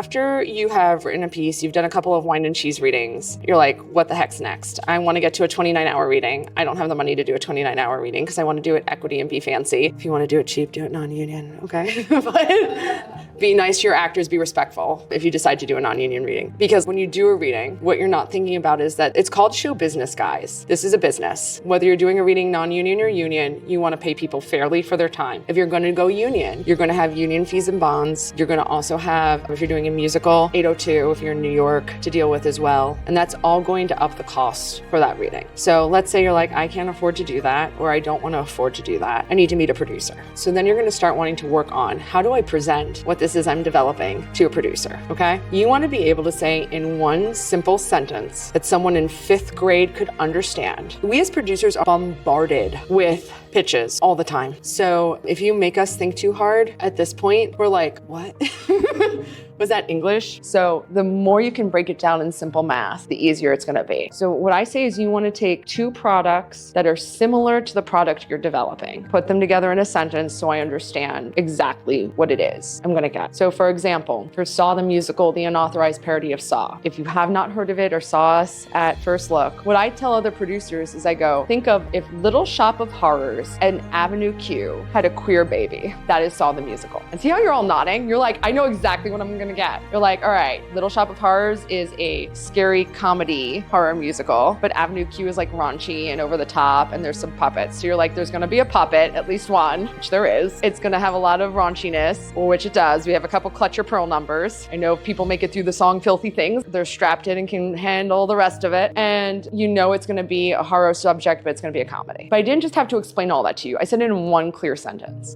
after you have written a piece, you've done a couple of wine and cheese readings, you're like, what the heck's next? I want to get to a 29-hour reading. I don't have the money to do a 29-hour reading because I want to do it equity and be fancy. If you want to do it cheap, do it non-union, okay? But be nice to your actors, be respectful if you decide to do a non-union reading. Because when you do a reading, what you're not thinking about is that it's called show business, guys. This is a business. Whether you're doing a reading non-union or union, you want to pay people fairly for their time. If you're going to go union, you're going to have union fees and bonds. You're going to also have, if you're doing a musical, 802 if you're in New York to deal with as well. And that's all going to up the cost for that reading. So let's say you're like, I can't afford to do that, or I don't want to afford to do that. I need to meet a producer. So then you're going to start wanting to work on, how do I present what this is I'm developing to a producer, okay? You want to be able to say in one simple sentence that someone in 5th grade could understand. We as producers are bombarded with pitches all the time. So if you make us think too hard at this point, we're like, what? Was that English? So the more you can break it down in simple math, the easier it's gonna be. So what I say is you wanna take 2 products that are similar to the product you're developing, put them together in a sentence so I understand exactly what it is I'm gonna get. So for example, for Saw the Musical, the unauthorized parody of Saw. If you have not heard of it or saw us at First Look, what I tell other producers is I go, think of if Little Shop of Horrors and Avenue Q had a queer baby. That is Saw the Musical. And see how you're all nodding? You're like, I know exactly what I'm gonna get. You're like, all right, Little Shop of Horrors is a scary comedy horror musical, but Avenue Q is like raunchy and over the top, and there's some puppets. So you're like, there's gonna be a puppet, at least one, which there is. It's gonna have a lot of raunchiness, which it does. We have a couple Clutch Your Pearl numbers. I know if people make it through the song Filthy Things, they're strapped in and can handle the rest of it. And you know it's gonna be a horror subject, but it's gonna be a comedy. But I didn't just have to explain all that to you. I said it in one clear sentence.